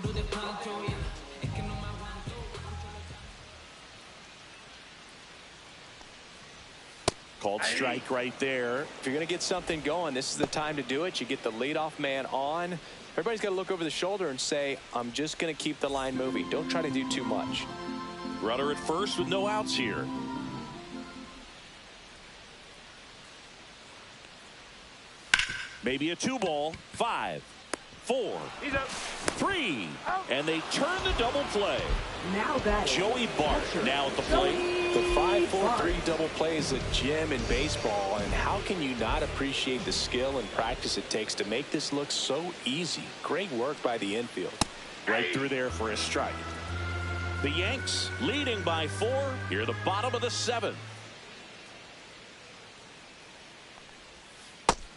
Called strike right there. If you're going to get something going, this is the time to do it. You get the leadoff man on. Everybody's got to look over the shoulder and say, I'm just going to keep the line moving. Don't try to do too much. Runner at first with no outs here. Maybe a 2-ball. 5, 4, 3, and they turn the double play. Now that Joey Bart now at the plate. The 5-4-3 double play is a gem in baseball, and how can you not appreciate the skill and practice it takes to make this look so easy? Great work by the infield. Right through there for a strike. The Yanks leading by 4 here at the bottom of the 7th.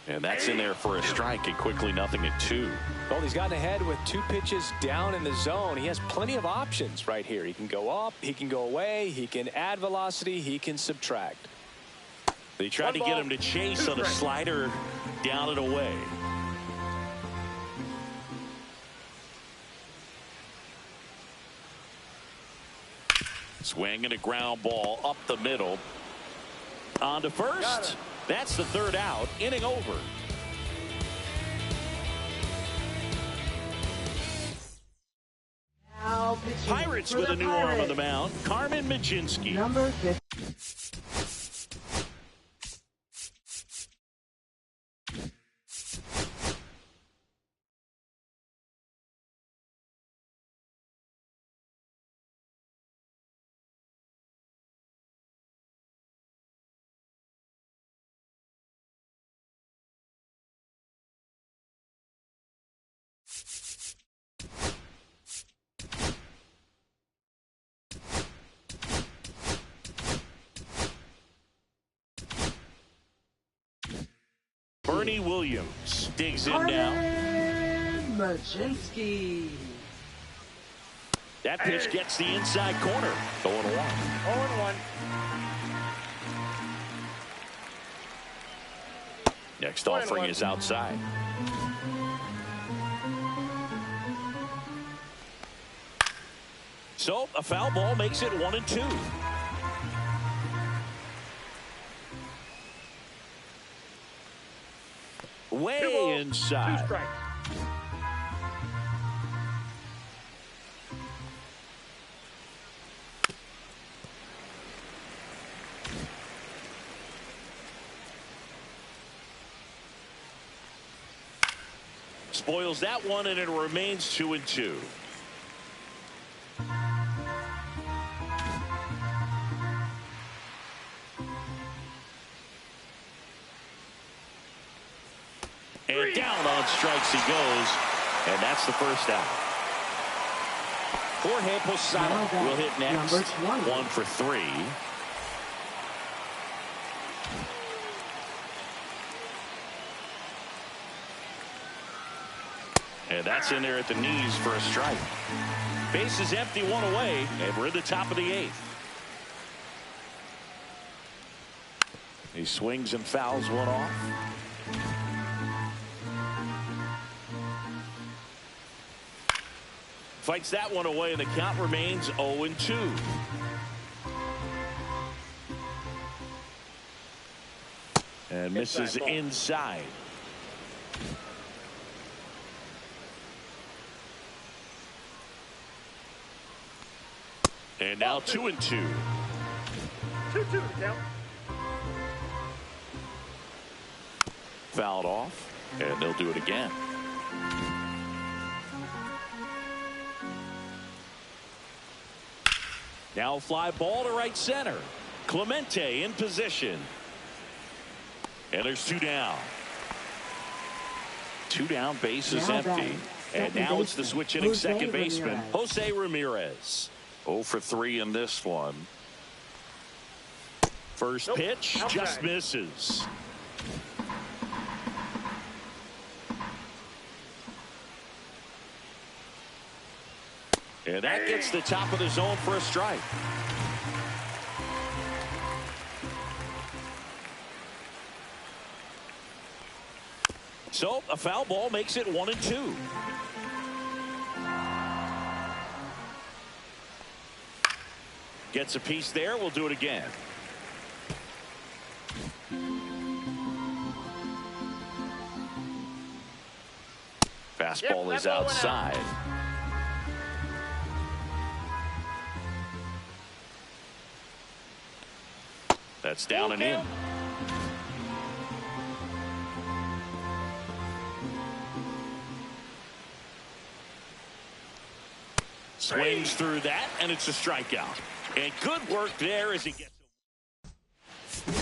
And that's in there for a strike, and quickly 0-2. Well, he's gotten ahead with 2 pitches down in the zone. He has plenty of options right here. He can go up, he can go away, he can add velocity, he can subtract. They tried to get him to chase on a slider down and away. Swing and a ground ball up the middle. On to first. That's the 3rd out. Inning over. Pirates with a new arm on the mound. Carmen Mlodzinski. Number 50. Bernie Williams digs in now. Mlodzinski. That pitch gets the inside corner. 0-1. 0-1. Next offering is outside. So a foul ball makes it 1-2. Way inside. 2 strikes. Spoils that one, and it remains 2-2. And down on strikes he goes, and that's the 1st out. Jorge Posada will hit next. 1 for 3. And that's in there at the knees for a strike. Base is empty, 1 away, and we're at the top of the 8th. He swings and fouls one off. Fights that one away, and the count remains 0-2. And misses inside. And now 2-2. 2-2 count. Fouled off, and they'll do it again. Now fly ball to right center. Clemente in position. And there's 2 down. 2 down, bases empty. And now it's the switch hitting second baseman, Jose Ramirez. 0 for 3 in this one. First pitch just misses. And that gets the top of the zone for a strike. So a foul ball makes it 1-2. Gets a piece there. We'll do it again. Fastball is outside. That's down and in. Swings through that, and it's a strikeout. And good work there as he gets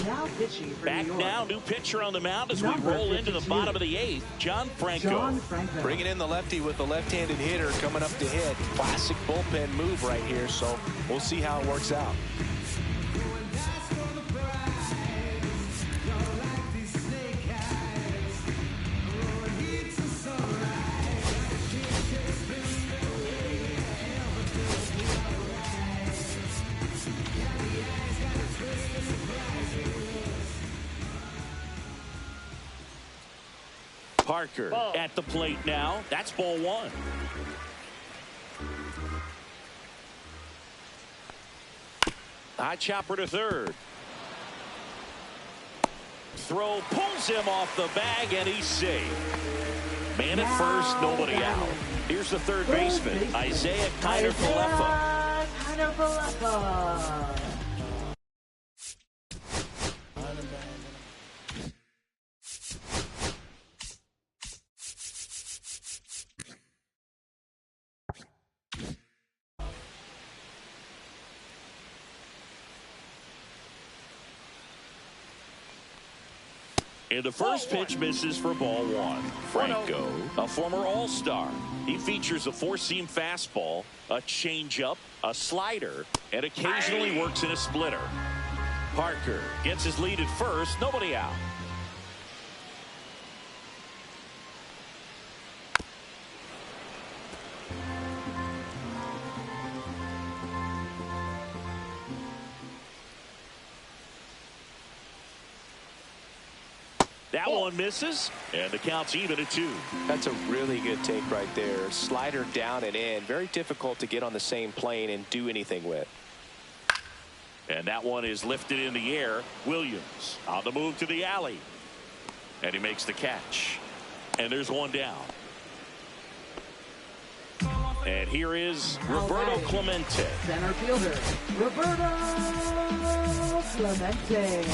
now pitching for back New York. now. New pitcher on the mound as we roll into the bottom of the 8th. John Franco. Bringing in the lefty with the left-handed hitter coming up to hit. Classic bullpen move right here, so we'll see how it works out. Parker at the plate now. That's ball 1. High chopper to third. Throw pulls him off the bag, and he's safe. Man at first, nobody out. Here's the third baseman, Isaiah Kiner-Falefa. And the first pitch misses for ball 1. Franco, a former All-Star. He features a 4-seam fastball, a changeup, a slider, and occasionally works in a splitter. Parker gets his lead at first, nobody out. That one misses, and the count's even at 2. That's a really good take right there. Slider down and in. Very difficult to get on the same plane and do anything with. And that one is lifted in the air. Williams on the move to the alley. And he makes the catch. And there's one down. And here is Roberto Clemente. Center fielder, Roberto Clemente.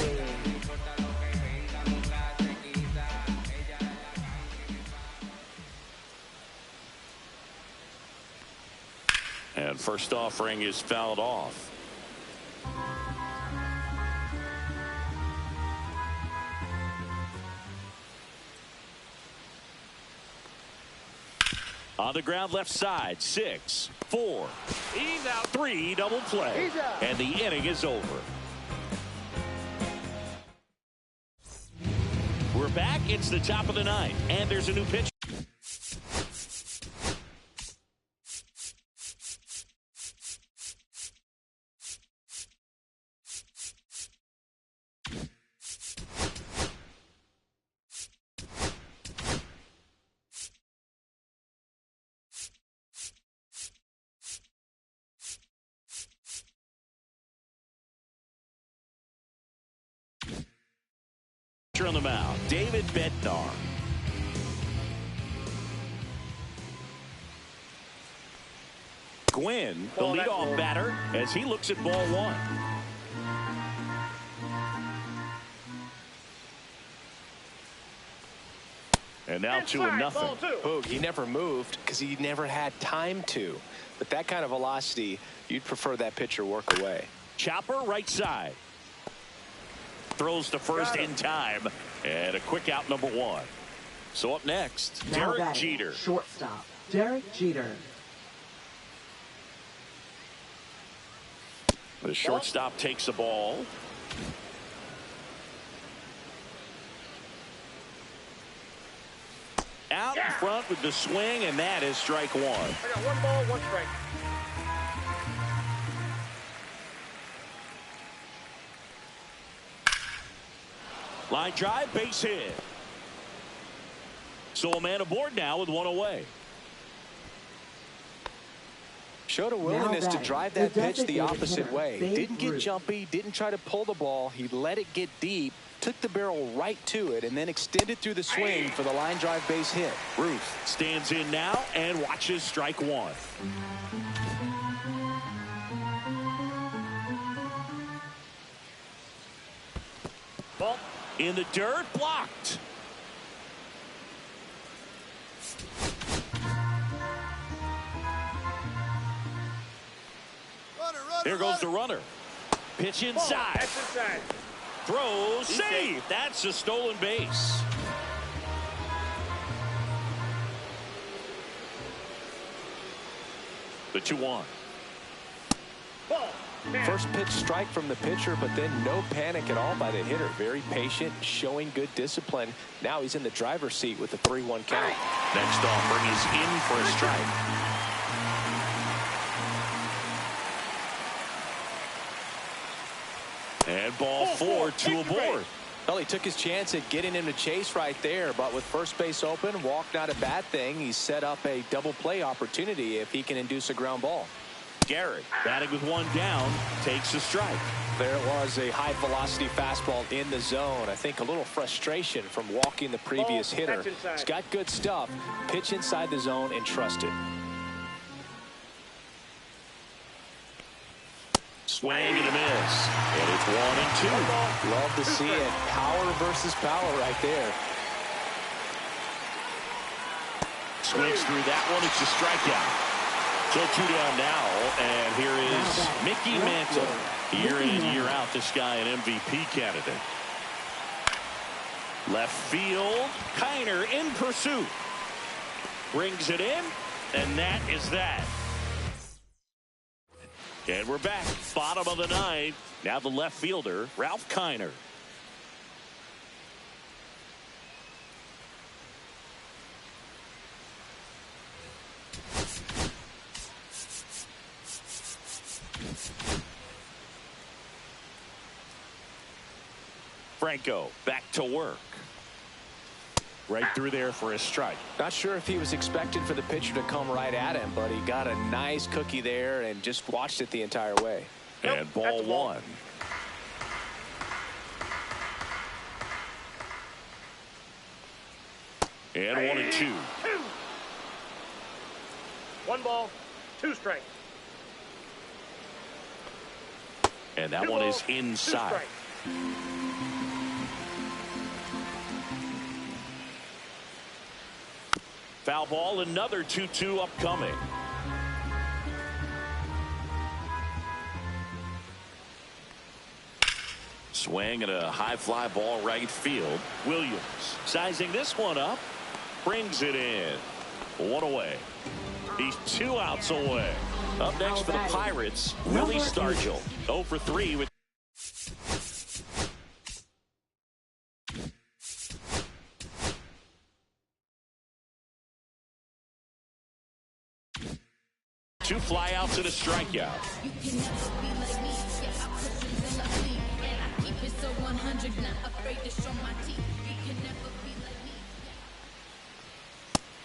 And first offering is fouled off. On the ground left side, 6, 4. He's out. 3 double play. And the inning is over. We're back. It's the top of the 9th. And there's a new pitch. On the mound, David Bednar. Gwynn, the leadoff batter, as he looks at ball 1. And now 2-0. Boog, he never moved because he never had time to. But that kind of velocity, you'd prefer that pitcher work away. Chopper right side. Throws to first in time. And a quick out, number 1. So up next, Now Derek batting, Jeter. shortstop, Derek Jeter. The shortstop takes the ball. Out in front with the swing, and that is strike one. I got 1 ball, 1 strike. Line drive, base hit. So a man aboard now with 1 away. Showed a willingness to drive that pitch the opposite way. Didn't get Ruth. jumpy, didn't try to pull the ball. He let it get deep, took the barrel right to it, and then extended through the swing for the line drive base hit. Ruth stands in now and watches strike one. Ball. In the dirt, blocked. There goes the runner. Pitch Ball. inside. That's inside. Throws, save. That's a stolen base. The 2-1. Ball. Man. First pitch strike from the pitcher, but then no panic at all by the hitter. Very patient, showing good discipline. Now he's in the driver's seat with the 3-1 count. Next offering is in for a strike. And ball 4, 2 aboard. Well, he took his chance at getting him to chase right there, but with first base open, walk not a bad thing. He set up a double play opportunity if he can induce a ground ball. Garrett batting with 1 down, takes a strike. There was a high velocity fastball in the zone. I think a little frustration from walking the previous Ball. hitter. That's inside. He's got good stuff. Pitch inside the zone and trust it. Swing and a miss. And it's 1 and 2. Love to see it. Power versus power right there. Swings through that one. It's a strikeout. So 2 down now, and here is Mickey Mantle. Year in, year out, this guy an MVP candidate. Left field, Kiner in pursuit. Brings it in, and that is that. And we're back, bottom of the 9th. Now the left fielder, Ralph Kiner. Franco back to work. Right through there for a strike. Not sure if he was expecting for the pitcher to come right at him, but he got a nice cookie there and just watched it the entire way. And ball 1. And 1 and 2. 1 ball, 2 strike. And that 2 one balls, is 2 inside. strike. Foul ball, another 2-2 upcoming. Swing and a high fly ball right field. Williams sizing this one up. Brings it in. 1 away. He's 2 outs away. Up next for the Pirates, Willie Stargell. 0 for 3 with two flyouts and a strikeout. You can never be like me. Yeah, I push you till I bleed. And I keep it so 100, not afraid to show my teeth. You can never be like me.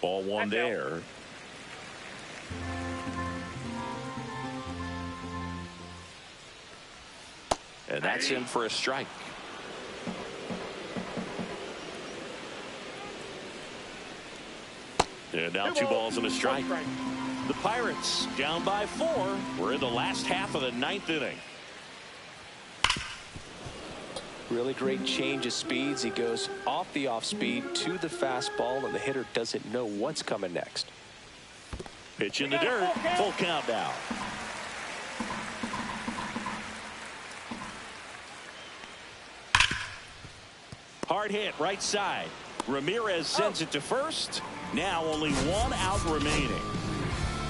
Ball 1 That's out. there. And that's in for a strike. And now 2 balls and a strike. The Pirates down by 4. We're in the last half of the 9th inning. Really great change of speeds. He goes off the off speed to the fastball, and the hitter doesn't know what's coming next. Pitch in the dirt. Full count now. Hard hit right side. Ramirez sends it to first. Now only one out remaining.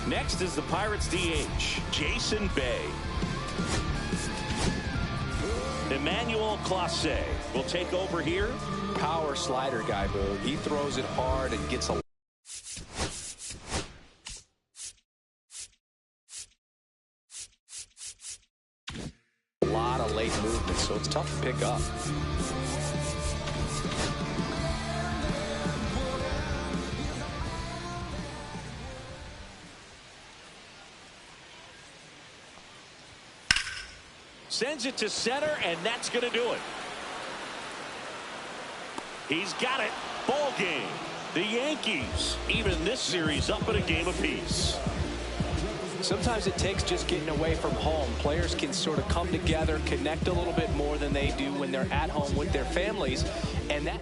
Next is the Pirates DH, Jason Bay. Emmanuel Clase will take over here. Power slider guy, Boog. He throws it hard and gets a lot of late movement, so it's tough to pick up. Sends it to center, and that's going to do it. He's got it. Ball game. The Yankees even this series up at a game apiece. Sometimes it takes just getting away from home. Players can sort of come together, connect a little bit more than they do when they're at home with their families, and that